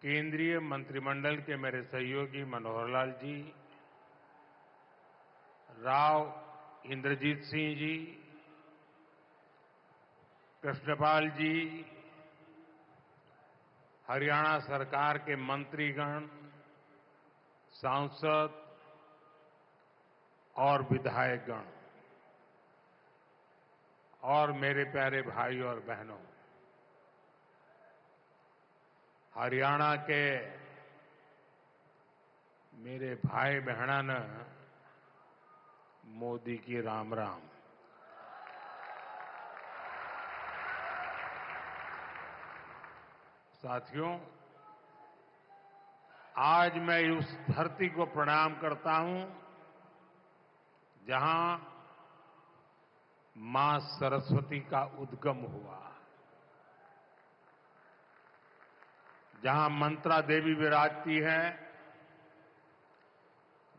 केंद्रीय मंत्रिमंडल के मेरे सहयोगी मनोहर लाल जी, राव इंद्रजीत सिंह जी, कृष्णपाल जी, हरियाणा सरकार के मंत्रीगण, सांसद और विधायकगण और मेरे प्यारे भाई और बहनों, हरियाणा के मेरे भाई बहनन मोदी की राम राम। साथियों, आज मैं उस धरती को प्रणाम करता हूं जहां मां सरस्वती का उद्गम हुआ, जहां मंत्रा देवी विराजती है,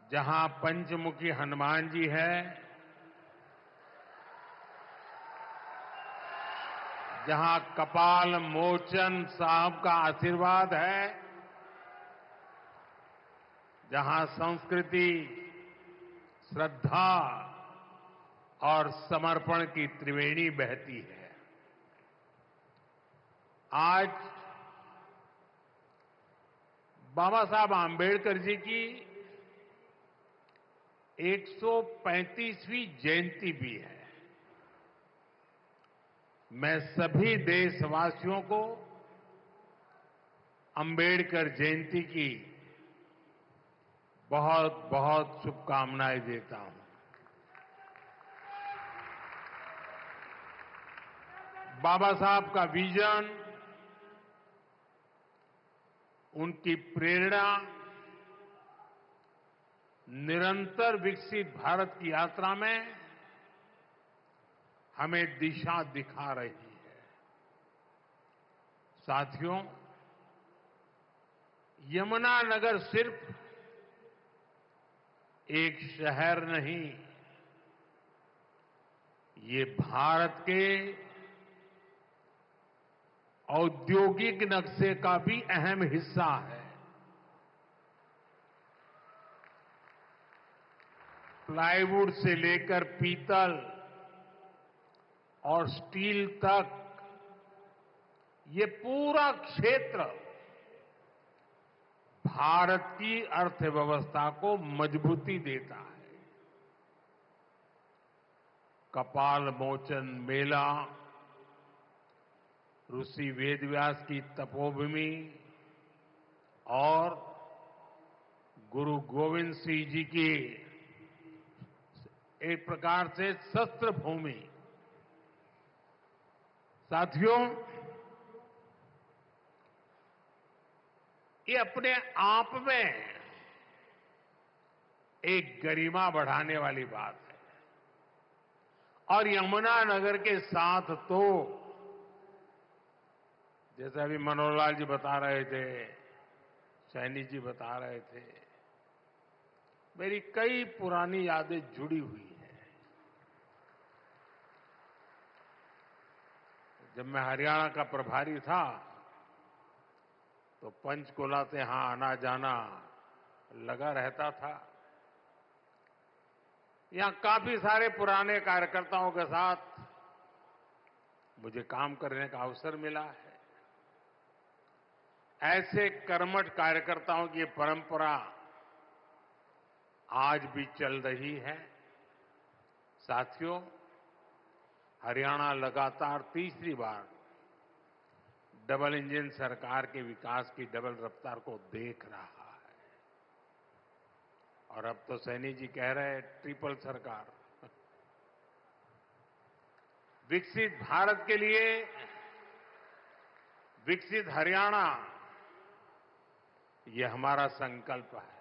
जहां पंचमुखी हनुमान जी है, जहां कपाल मोचन साहब का आशीर्वाद है, जहां संस्कृति, श्रद्धा और समर्पण की त्रिवेणी बहती है। आज बाबा साहब आंबेडकर जी की 135वीं जयंती भी है। मैं सभी देशवासियों को अंबेडकर जयंती की बहुत बहुत शुभकामनाएं देता हूं। बाबा साहब का विजन, उनकी प्रेरणा निरंतर विकसित भारत की यात्रा में हमें दिशा दिखा रही है। साथियों, यमुनानगर सिर्फ एक शहर नहीं, ये भारत के औद्योगिक नक्शे का भी अहम हिस्सा है। प्लाईवुड से लेकर पीतल और स्टील तक ये पूरा क्षेत्र भारत की अर्थव्यवस्था को मजबूती देता है। कपाल मोचन मेला, ऋषि वेदव्यास की तपोभूमि और गुरु गोविंद सिंह जी की एक प्रकार से शस्त्र भूमि। साथियों, ये अपने आप में एक गरिमा बढ़ाने वाली बात है और यमुनानगर के साथ तो जैसे अभी मनोहर लाल जी बता रहे थे, सैनी जी बता रहे थे, मेरी कई पुरानी यादें जुड़ी हुई हैं। जब मैं हरियाणा का प्रभारी था तो पंचकुला से यहां आना जाना लगा रहता था। यहां काफी सारे पुराने कार्यकर्ताओं के साथ मुझे काम करने का अवसर मिला है। ऐसे कर्मठ कार्यकर्ताओं की परंपरा आज भी चल रही है। साथियों, हरियाणा लगातार तीसरी बार डबल इंजन सरकार के विकास की डबल रफ्तार को देख रहा है और अब तो सैनी जी कह रहे हैं ट्रिपल सरकार। विकसित भारत के लिए विकसित हरियाणा, ये हमारा संकल्प है।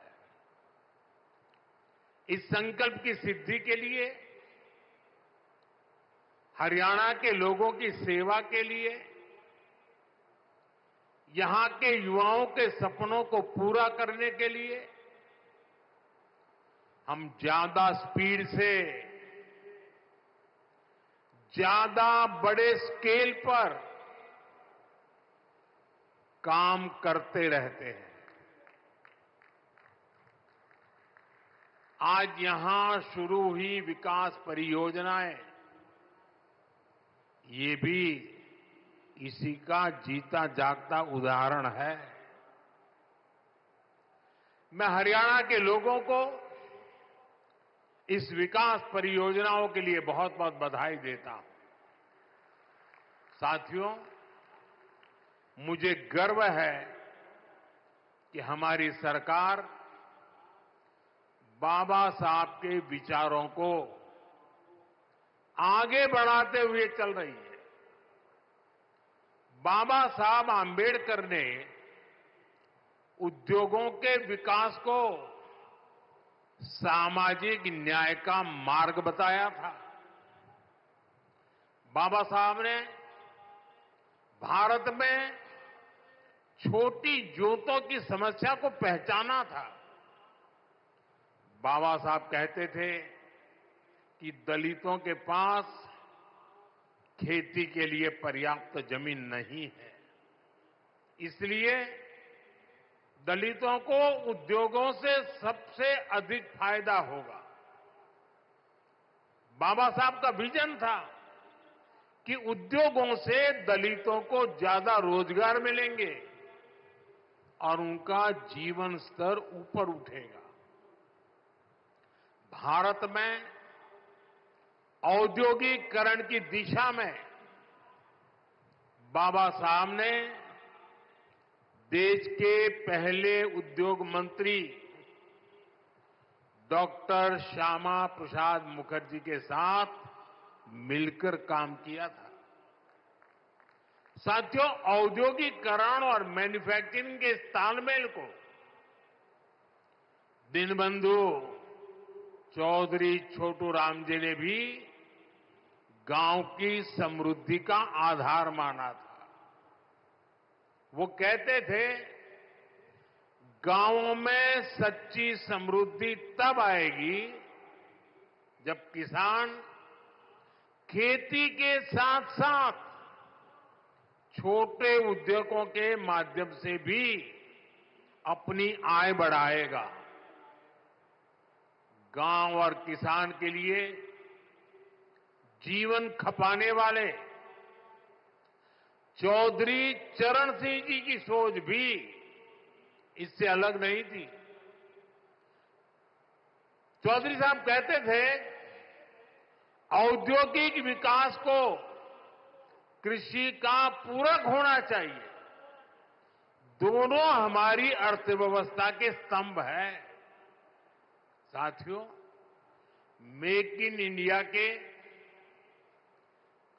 इस संकल्प की सिद्धि के लिए, हरियाणा के लोगों की सेवा के लिए, यहां के युवाओं के सपनों को पूरा करने के लिए हम ज्यादा स्पीड से, ज्यादा बड़े स्केल पर काम करते रहते हैं। आज यहां शुरू हुई विकास परियोजनाएं, ये भी इसी का जीता जागता उदाहरण है। मैं हरियाणा के लोगों को इस विकास परियोजनाओं के लिए बहुत बहुत बधाई देता हूं। साथियों, मुझे गर्व है कि हमारी सरकार बाबा साहब के विचारों को आगे बढ़ाते हुए चल रही है। बाबा साहब आंबेडकर ने उद्योगों के विकास को सामाजिक न्याय का मार्ग बताया था। बाबा साहब ने भारत में छोटी जोतों की समस्या को पहचाना था। बाबा साहब कहते थे कि दलितों के पास खेती के लिए पर्याप्त जमीन नहीं है, इसलिए दलितों को उद्योगों से सबसे अधिक फायदा होगा। बाबा साहब का विजन था कि उद्योगों से दलितों को ज्यादा रोजगार मिलेंगे और उनका जीवन स्तर ऊपर उठेगा। भारत में औद्योगिकरण की दिशा में बाबा साहब ने देश के पहले उद्योग मंत्री डॉक्टर श्यामा प्रसाद मुखर्जी के साथ मिलकर काम किया था। साथियों, औद्योगिकरण और मैन्युफैक्चरिंग के इस तालमेल को दीनबंधु चौधरी छोटू राम जी ने भी गांव की समृद्धि का आधार माना था। वो कहते थे, गांवों में सच्ची समृद्धि तब आएगी जब किसान खेती के साथ साथ छोटे उद्योगों के माध्यम से भी अपनी आय बढ़ाएगा। गांव और किसान के लिए जीवन खपाने वाले चौधरी चरण सिंह जी की सोच भी इससे अलग नहीं थी। चौधरी साहब कहते थे, औद्योगिक विकास को कृषि का पूरक होना चाहिए। दोनों हमारी अर्थव्यवस्था के स्तंभ हैं। साथियों, मेक इन इंडिया के,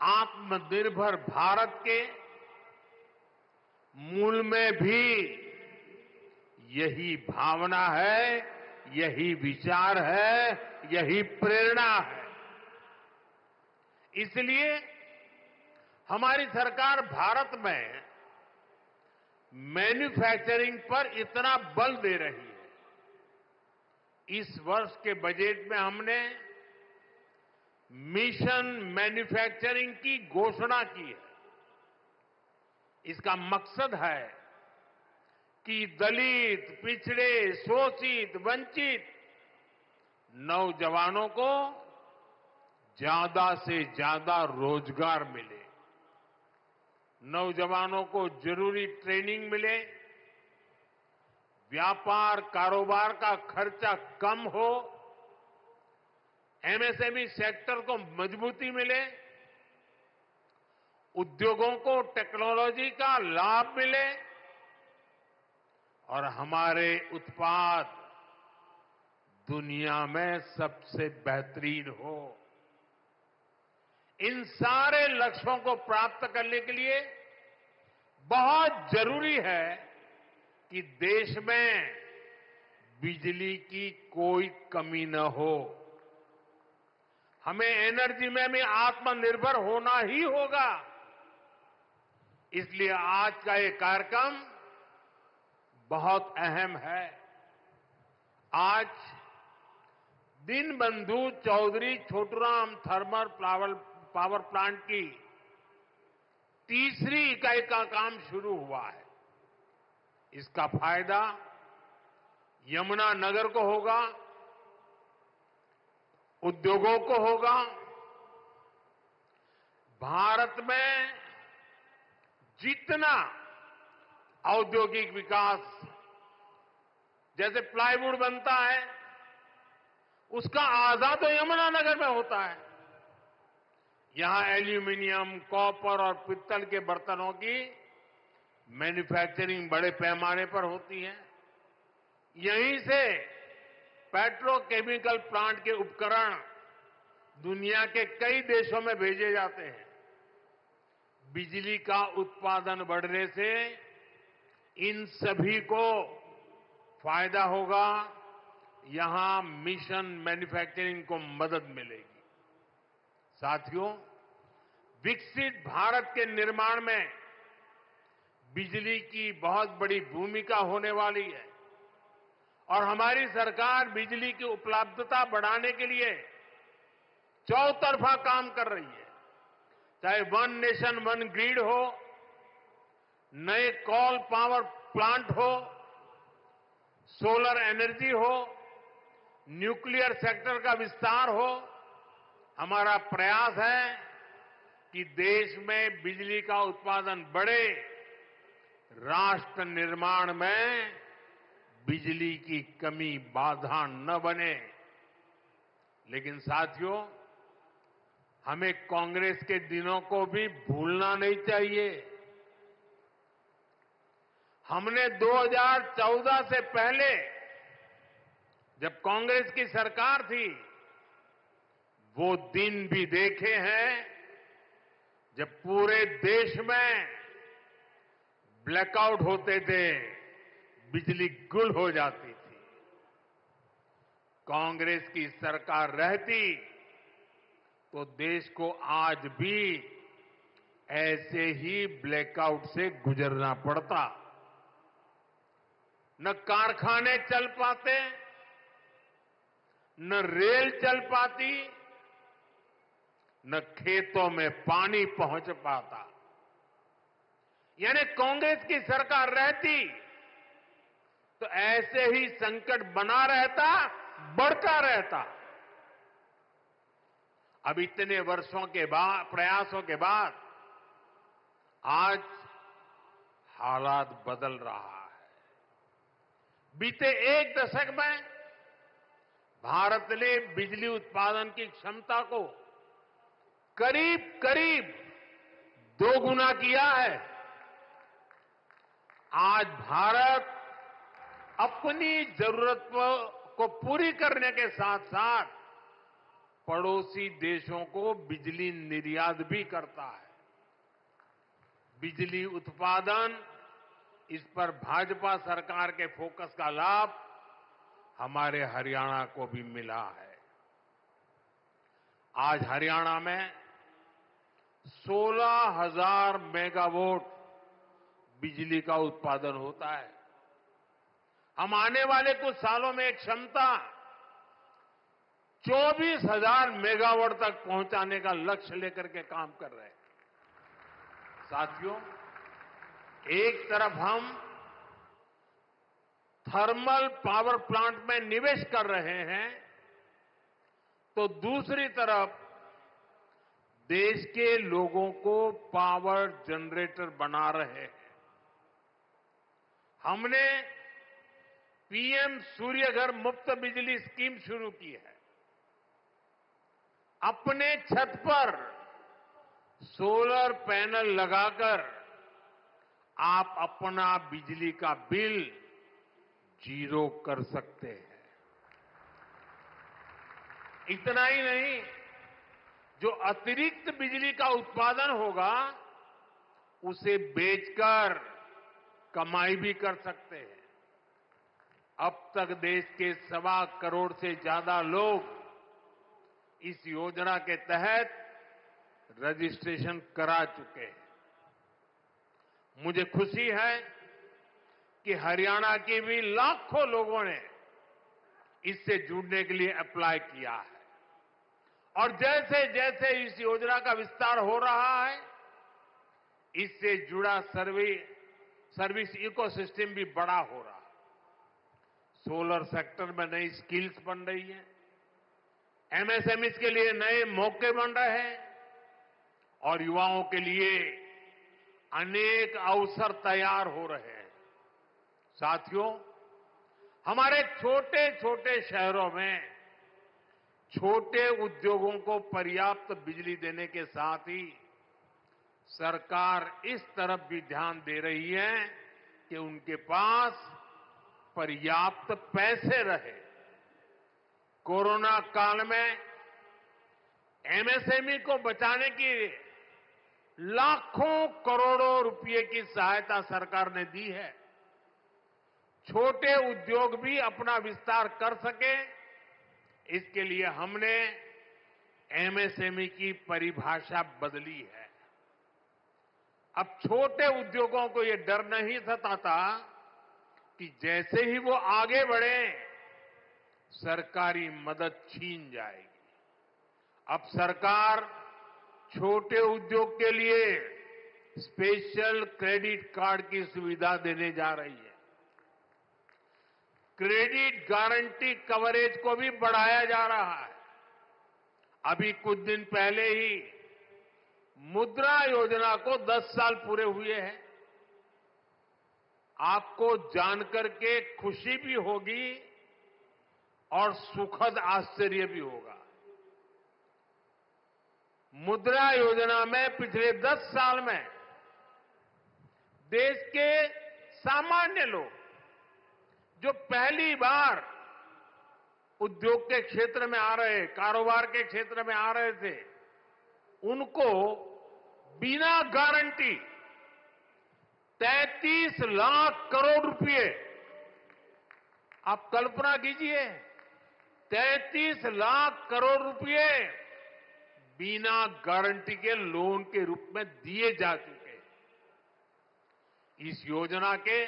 आत्मनिर्भर भारत के मूल में भी यही भावना है, यही विचार है, यही प्रेरणा है। इसलिए हमारी सरकार भारत में मैन्युफैक्चरिंग पर इतना बल दे रही है। इस वर्ष के बजट में हमने मिशन मैन्युफैक्चरिंग की घोषणा की है। इसका मकसद है कि दलित, पिछड़े, शोषित, वंचित नौजवानों को ज्यादा से ज्यादा रोजगार मिले, नौजवानों को जरूरी ट्रेनिंग मिले, व्यापार कारोबार का खर्चा कम हो, एमएसएमई सेक्टर को मजबूती मिले, उद्योगों को टेक्नोलॉजी का लाभ मिले और हमारे उत्पाद दुनिया में सबसे बेहतरीन हो। इन सारे लक्ष्यों को प्राप्त करने के लिए बहुत जरूरी है कि देश में बिजली की कोई कमी न हो। हमें एनर्जी में भी आत्मनिर्भर होना ही होगा। इसलिए आज का ये कार्यक्रम बहुत अहम है। आज Deenbandhu Chaudhary Chhoturam thermal power plant की तीसरी इकाई का काम शुरू हुआ है। इसका फायदा यमुनानगर को होगा, उद्योगों को होगा। भारत में जितना औद्योगिक विकास, जैसे प्लाईवुड बनता है, उसका आधा तो यमुनानगर में होता है। यहां एल्यूमिनियम, कॉपर और पित्तल के बर्तनों की मैन्युफैक्चरिंग बड़े पैमाने पर होती है। यहीं से पेट्रोकेमिकल प्लांट के उपकरण दुनिया के कई देशों में भेजे जाते हैं। बिजली का उत्पादन बढ़ने से इन सभी को फायदा होगा। यहां मिशन मैन्युफैक्चरिंग को मदद मिलेगी। साथियों, विकसित भारत के निर्माण में बिजली की बहुत बड़ी भूमिका होने वाली है और हमारी सरकार बिजली की उपलब्धता बढ़ाने के लिए चौतरफा काम कर रही है। चाहे वन नेशन वन ग्रिड हो, नए कोल पावर प्लांट हो, सोलर एनर्जी हो, न्यूक्लियर सेक्टर का विस्तार हो, हमारा प्रयास है कि देश में बिजली का उत्पादन बढ़े, राष्ट्र निर्माण में बिजली की कमी बाधा न बने। लेकिन साथियों, हमें कांग्रेस के दिनों को भी भूलना नहीं चाहिए। हमने 2014 से पहले, जब कांग्रेस की सरकार थी, वो दिन भी देखे हैं जब पूरे देश में ब्लैकआउट होते थे, बिजली गुल हो जाती थी। कांग्रेस की सरकार रहती तो देश को आज भी ऐसे ही ब्लैकआउट से गुजरना पड़ता। न कारखाने चल पाते, न रेल चल पाती, न खेतों में पानी पहुंच पाता। यानी कांग्रेस की सरकार रहती तो ऐसे ही संकट बना रहता, बढ़ता रहता। अब इतने वर्षों के बाद, प्रयासों के बाद आज हालात बदल रहा है। बीते एक दशक में भारत ने बिजली उत्पादन की क्षमता को करीब करीब 2 गुना किया है। आज भारत अपनी जरूरत को पूरी करने के साथ साथ पड़ोसी देशों को बिजली निर्यात भी करता है। बिजली उत्पादन, इस पर भाजपा सरकार के फोकस का लाभ हमारे हरियाणा को भी मिला है। आज हरियाणा में 16,000 मेगावाट बिजली का उत्पादन होता है। हम आने वाले कुछ सालों में एक क्षमता 24,000 मेगावाट तक पहुंचाने का लक्ष्य लेकर के काम कर रहे हैं। साथियों, एक तरफ हम थर्मल पावर प्लांट में निवेश कर रहे हैं, तो दूसरी तरफ देश के लोगों को पावर जनरेटर बना रहे हैं। हमने पीएम सूर्य घर मुफ्त बिजली स्कीम शुरू की है। अपने छत पर सोलर पैनल लगाकर आप अपना बिजली का बिल 0 कर सकते हैं। इतना ही नहीं, जो अतिरिक्त बिजली का उत्पादन होगा उसे बेचकर कमाई भी कर सकते हैं। अब तक देश के 1.25 करोड़ से ज्यादा लोग इस योजना के तहत रजिस्ट्रेशन करा चुके हैं। मुझे खुशी है कि हरियाणा के भी लाखों लोगों ने इससे जुड़ने के लिए अप्लाई किया है और जैसे जैसे इस योजना का विस्तार हो रहा है, इससे जुड़ा सर्वे सर्विस इकोसिस्टम भी बड़ा हो रहा है। सोलर सेक्टर में नई स्किल्स बन रही है, एमएसएमईज के लिए नए मौके बन रहे हैं और युवाओं के लिए अनेक अवसर तैयार हो रहे हैं। साथियों, हमारे छोटे छोटे शहरों में छोटे उद्योगों को पर्याप्त बिजली देने के साथ ही सरकार इस तरफ भी ध्यान दे रही है कि उनके पास पर्याप्त पैसे रहे। कोरोना काल में एमएसएमई को बचाने की लाखों करोड़ों रुपए की सहायता सरकार ने दी है। छोटे उद्योग भी अपना विस्तार कर सके, इसके लिए हमने एमएसएमई की परिभाषा बदली है। अब छोटे उद्योगों को ये डर नहीं सताता कि जैसे ही वो आगे बढ़े सरकारी मदद छीन जाएगी। अब सरकार छोटे उद्योग के लिए स्पेशल क्रेडिट कार्ड की सुविधा देने जा रही है। क्रेडिट गारंटी कवरेज को भी बढ़ाया जा रहा है। अभी कुछ दिन पहले ही मुद्रा योजना को 10 साल पूरे हुए हैं। आपको जानकर के खुशी भी होगी और सुखद आश्चर्य भी होगा। मुद्रा योजना में पिछले 10 साल में देश के सामान्य लोग जो पहली बार उद्योग के क्षेत्र में आ रहे, कारोबार के क्षेत्र में आ रहे थे, उनको बिना गारंटी 33 लाख करोड़ रुपए, आप कल्पना कीजिए, 33 लाख करोड़ रुपए बिना गारंटी के लोन के रूप में दिए जा चुके हैं। इस योजना के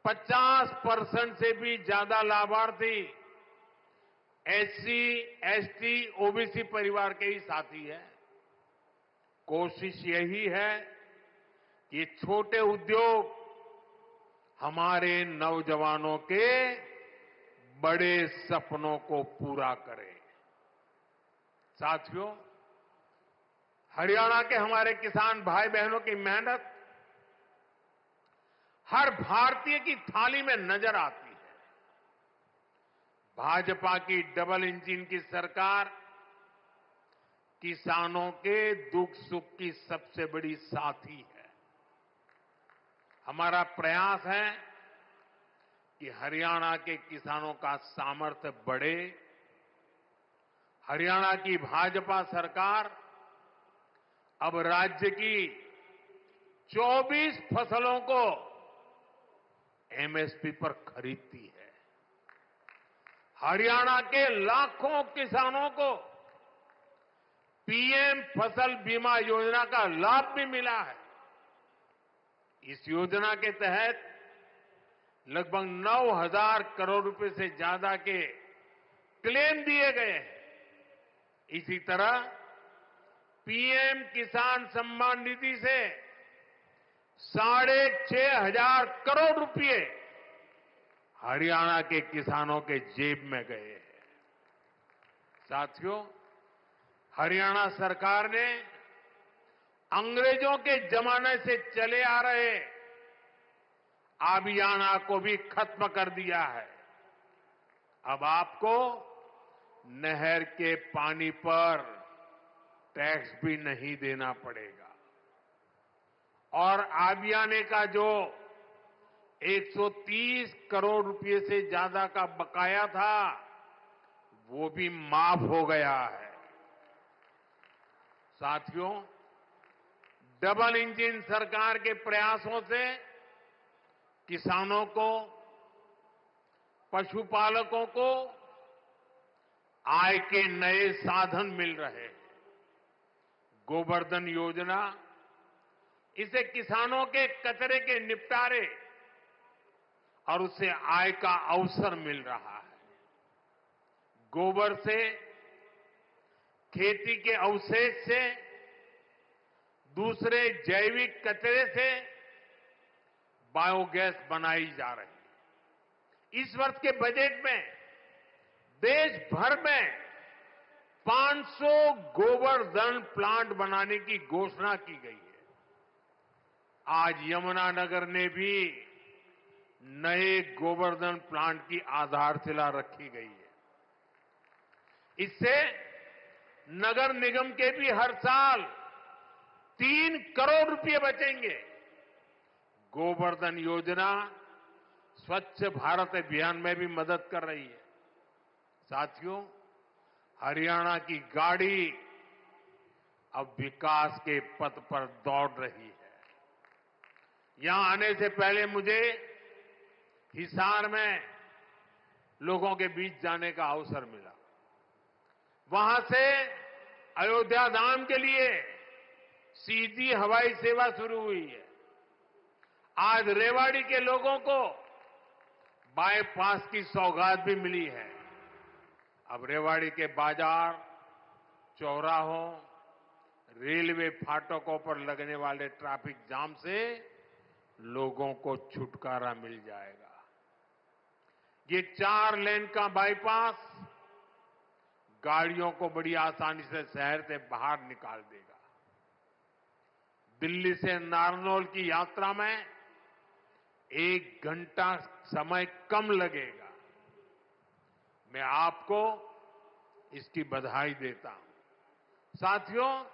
50% से भी ज्यादा लाभार्थी एससी, एसटी, ओबीसी परिवार के ही साथी हैं। कोशिश यही है कि छोटे उद्योग हमारे नौजवानों के बड़े सपनों को पूरा करें। साथियों, हरियाणा के हमारे किसान भाई बहनों की मेहनत हर भारतीय की थाली में नजर आती है। भाजपा की डबल इंजन की सरकार किसानों के दुख सुख की सबसे बड़ी साथी है। हमारा प्रयास है कि हरियाणा के किसानों का सामर्थ्य बढ़े। हरियाणा की भाजपा सरकार अब राज्य की 24 फसलों को एमएसपी पर खरीदती है। हरियाणा के लाखों किसानों को पीएम फसल बीमा योजना का लाभ भी मिला है। इस योजना के तहत लगभग 9,000 करोड़ रुपए से ज्यादा के क्लेम दिए गए हैं। इसी तरह पीएम किसान सम्मान निधि से 6,500 करोड़ रुपए हरियाणा के किसानों के जेब में गए हैं। साथियों, हरियाणा सरकार ने अंग्रेजों के जमाने से चले आ रहे आबियाना को भी खत्म कर दिया है। अब आपको नहर के पानी पर टैक्स भी नहीं देना पड़ेगा और आबियाने का जो 130 करोड़ रुपए से ज्यादा का बकाया था वो भी माफ हो गया है। साथियों, डबल इंजन सरकार के प्रयासों से किसानों को, पशुपालकों को आय के नए साधन मिल रहे हैं। गोवर्धन योजना, इसे किसानों के कचरे के निपटारे और उससे आय का अवसर मिल रहा है। गोबर से, खेती के अवशेष से, दूसरे जैविक कचरे से बायोगैस बनाई जा रही है। इस वर्ष के बजट में देश भर में 500 गोवर्धन प्लांट बनाने की घोषणा की गई है। आज यमुनानगर ने भी नए गोवर्धन प्लांट की आधारशिला रखी गई है। इससे नगर निगम के भी हर साल 3 करोड़ रुपए बचेंगे। गोवर्धन योजना स्वच्छ भारत अभियान में भी मदद कर रही है। साथियों, हरियाणा की गाड़ी अब विकास के पथ पर दौड़ रही है। यहां आने से पहले मुझे हिसार में लोगों के बीच जाने का अवसर मिला। वहां से अयोध्या धाम के लिए सीधी हवाई सेवा शुरू हुई है। आज रेवाड़ी के लोगों को बाईपास की सौगात भी मिली है। अब रेवाड़ी के बाजार, चौराहों, रेलवे फाटकों पर लगने वाले ट्रैफिक जाम से लोगों को छुटकारा मिल जाएगा। ये 4 लेन का बाईपास गाड़ियों को बड़ी आसानी से शहर से बाहर निकाल देगा। दिल्ली से नारनौल की यात्रा में 1 घंटा समय कम लगेगा। मैं आपको इसकी बधाई देता हूं। साथियों,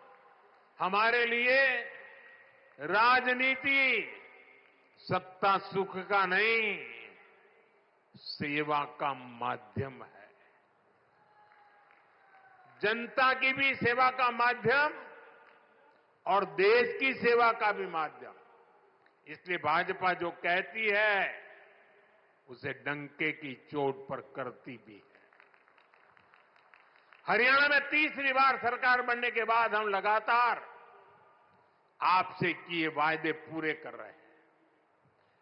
हमारे लिए राजनीति सत्ता सुख का नहीं, सेवा का माध्यम है। जनता की भी सेवा का माध्यम और देश की सेवा का भी माध्यम। इसलिए भाजपा जो कहती है उसे डंके की चोट पर करती भी है। हरियाणा में तीसरी बार सरकार बनने के बाद हम लगातार आपसे किए वायदे पूरे कर रहे हैं।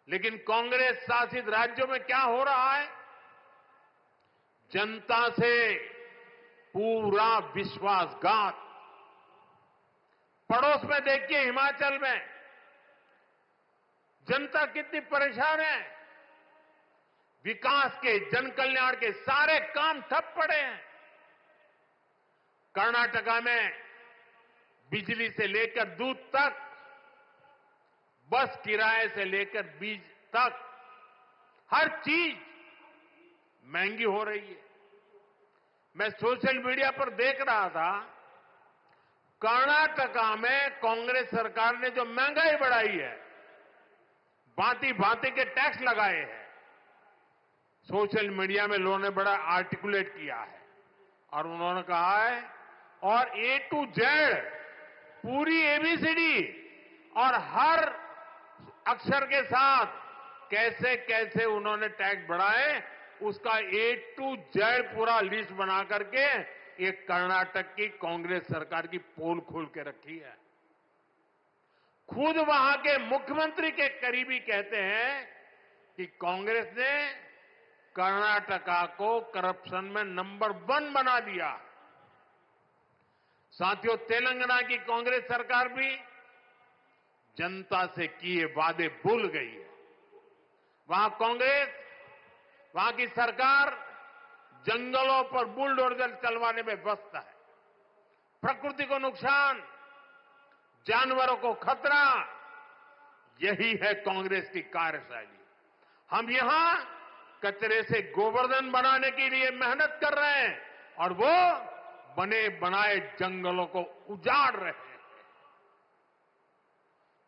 लेकिन कांग्रेस शासित राज्यों में क्या हो रहा है? जनता से पूरा विश्वासघात। पड़ोस में देखिए, हिमाचल में जनता कितनी परेशान है। विकास के, जन कल्याण के सारे काम ठप पड़े हैं। कर्नाटका में बिजली से लेकर दूध तक, बस किराए से लेकर बीज तक हर चीज महंगी हो रही है। मैं सोशल मीडिया पर देख रहा था, कर्नाटका में कांग्रेस सरकार ने जो महंगाई बढ़ाई है, भांति भांति के टैक्स लगाए हैं। सोशल मीडिया में लोगों ने बड़ा आर्टिकुलेट किया है और उन्होंने कहा है, और ए टू जेड पूरी एबीसीडी और हर अक्षर के साथ कैसे कैसे उन्होंने टैक्स बढ़ाए, उसका ए टू जेड पूरा लिस्ट बना करके ये कर्नाटक की कांग्रेस सरकार की पोल खोल के रखी है। खुद वहां के मुख्यमंत्री के करीबी कहते हैं कि कांग्रेस ने कर्नाटका को करप्शन में नंबर 1 बना दिया। साथियों, तेलंगाना की कांग्रेस सरकार भी जनता से किए वादे भूल गई है। वहां कांग्रेस, वहां की सरकार जंगलों पर बुलडोजर चलवाने में व्यस्त है। प्रकृति को नुकसान, जानवरों को खतरा, यही है कांग्रेस की कार्यशैली। हम यहां कचरे से गोवर्धन बनाने के लिए मेहनत कर रहे हैं और वो बने बनाए जंगलों को उजाड़ रहे हैं।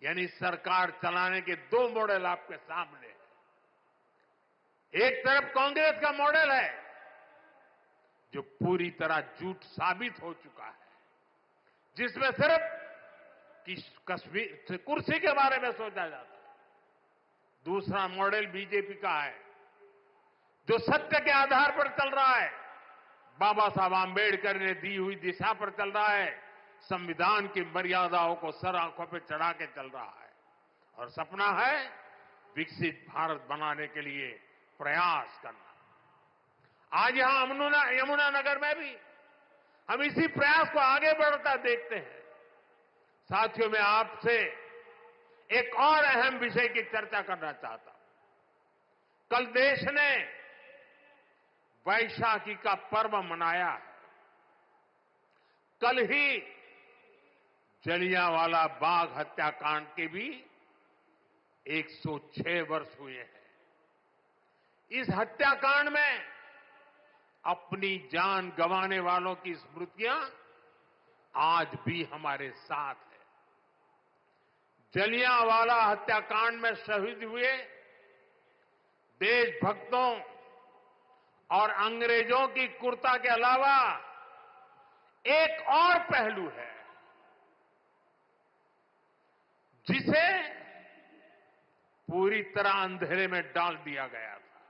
यानी सरकार चलाने के 2 मॉडल आपके सामने हैं। एक तरफ कांग्रेस का मॉडल है जो पूरी तरह झूठ साबित हो चुका है, जिसमें सिर्फ कुर्सी के बारे में सोचा जाता है। दूसरा मॉडल बीजेपी का है जो सत्य के आधार पर चल रहा है, बाबा साहब आंबेडकर ने दी हुई दिशा पर चल रहा है, संविधान की मर्यादाओं को सर आंखों पर चढ़ा के चल रहा है और सपना है विकसित भारत बनाने के लिए प्रयास करना। आज यहां यमुनानगर में भी हम इसी प्रयास को आगे बढ़ता देखते हैं। साथियों, मैं आपसे एक और अहम विषय की चर्चा करना चाहता हूं। कल देश ने वैशाखी का पर्व मनाया है। कल ही जलियांवाला बाग हत्याकांड के भी 106 वर्ष हुए हैं। इस हत्याकांड में अपनी जान गंवाने वालों की स्मृतियां आज भी हमारे साथ है। जलियांवाला हत्याकांड में शहीद हुए देशभक्तों और अंग्रेजों की क्रूरता के अलावा एक और पहलू है जिसे पूरी तरह अंधेरे में डाल दिया गया था।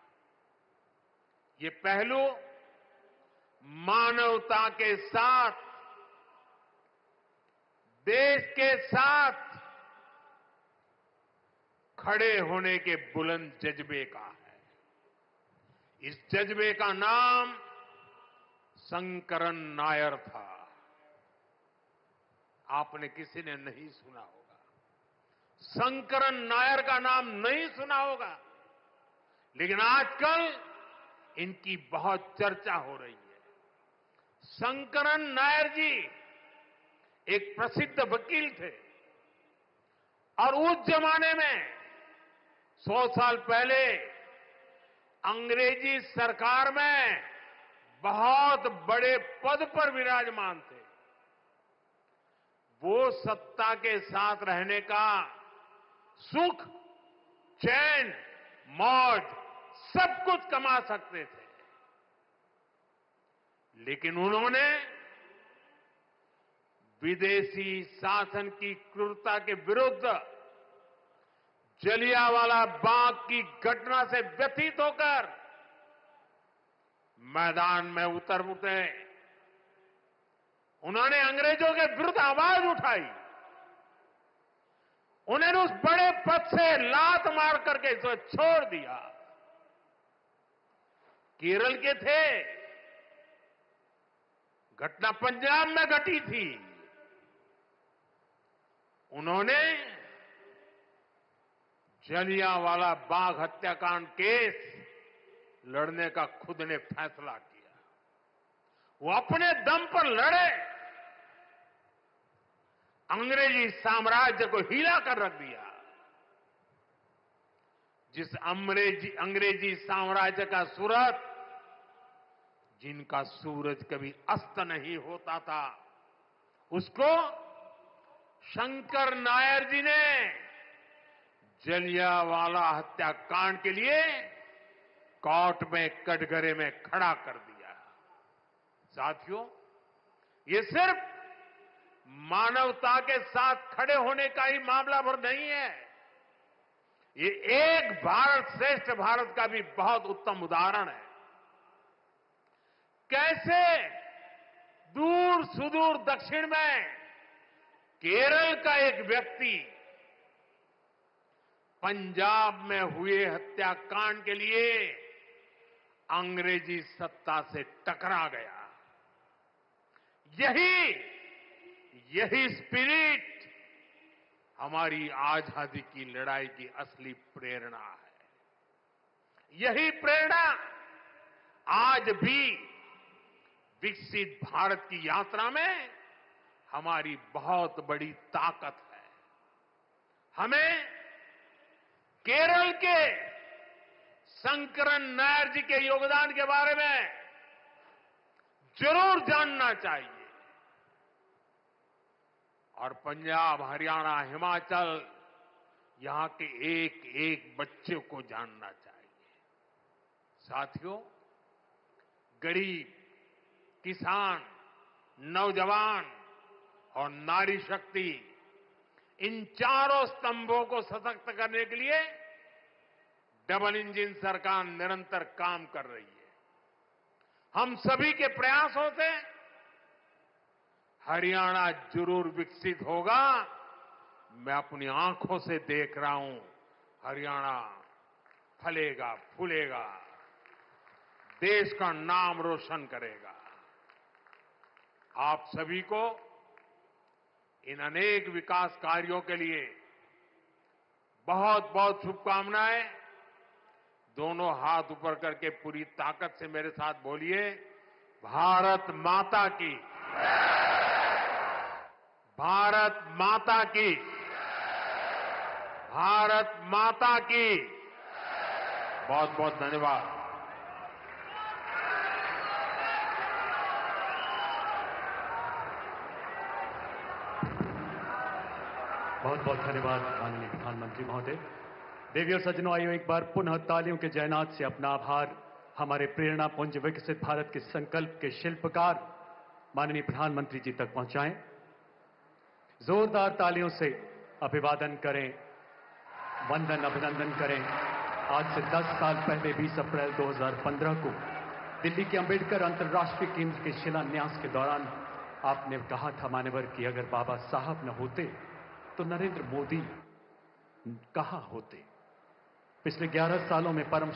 ये पहलू मानवता के साथ, देश के साथ खड़े होने के बुलंद जज्बे का है। इस जज्बे का नाम शंकरन नायर था। आपने किसी ने नहीं सुना होगा, शंकरन नायर का नाम नहीं सुना होगा, लेकिन आजकल इनकी बहुत चर्चा हो रही है। शंकरन नायर जी एक प्रसिद्ध वकील थे और उस जमाने में 100 साल पहले अंग्रेजी सरकार में बहुत बड़े पद पर विराजमान थे। वो सत्ता के साथ रहने का सुख, चैन, मौज सब कुछ कमा सकते थे, लेकिन उन्होंने विदेशी शासन की क्रूरता के विरुद्ध जलियांवाला बाग की घटना से व्यथित होकर मैदान में उतर उठे। उन्होंने अंग्रेजों के विरुद्ध आवाज उठाई। उन्होंने उस बड़े पद से लात मार करके इसे छोड़ दिया। केरल के थे, घटना पंजाब में घटी थी। उन्होंने जलियांवाला बाग हत्याकांड केस लड़ने का खुद ने फैसला किया। वो अपने दम पर लड़े, अंग्रेजी साम्राज्य को हिला कर रख दिया। जिस अंग्रेजी साम्राज्य का सूरत, जिनका सूरज कभी अस्त नहीं होता था, उसको शंकर नायर जी ने जलियांवाला हत्याकांड के लिए कोर्ट में कटघरे में खड़ा कर दिया। साथियों, ये सिर्फ मानवता के साथ खड़े होने का ही मामला भर नहीं है, ये एक भारत श्रेष्ठ भारत का भी बहुत उत्तम उदाहरण है। कैसे दूर सुदूर दक्षिण में केरल का एक व्यक्ति पंजाब में हुए हत्याकांड के लिए अंग्रेजी सत्ता से टकरा गया। यही स्पिरिट हमारी आजादी की लड़ाई की असली प्रेरणा है। यही प्रेरणा आज भी विकसित भारत की यात्रा में हमारी बहुत बड़ी ताकत है। हमें केरल के शंकरन नायर जी के योगदान के बारे में जरूर जानना चाहिए और पंजाब, हरियाणा, हिमाचल, यहां के एक एक बच्चे को जानना चाहिए। साथियों, गरीब, किसान, नौजवान और नारी शक्ति, इन चारों स्तंभों को सशक्त करने के लिए डबल इंजन सरकार निरंतर काम कर रही है। हम सभी के प्रयासों से हरियाणा जरूर विकसित होगा। मैं अपनी आंखों से देख रहा हूं, हरियाणा फलेगा, फूलेगा, देश का नाम रोशन करेगा। आप सभी को इन अनेक विकास कार्यों के लिए बहुत बहुत शुभकामनाएं। दोनों हाथ ऊपर करके पूरी ताकत से मेरे साथ बोलिए, भारत माता की, भारत माता की, भारत माता की। बहुत बहुत धन्यवाद। बहुत बहुत धन्यवाद माननीय प्रधानमंत्री महोदय। देवी और सज्जनों, आइए एक बार पुनः तालियों के जयनाद से अपना आभार हमारे प्रेरणा पुंज विकसित भारत के संकल्प के शिल्पकार माननीय प्रधानमंत्री जी तक पहुंचाएं। जोरदार तालियों से अभिवादन करें, वंदन अभिनंदन करें। आज से 10 साल पहले 20 अप्रैल 2015 को दिल्ली के अंबेडकर अंतर्राष्ट्रीय केंद्र के शिलान्यास के दौरान आपने कहा था मान्यवर कि अगर बाबा साहब न होते तो नरेंद्र मोदी कहां होते। पिछले 11 सालों में परम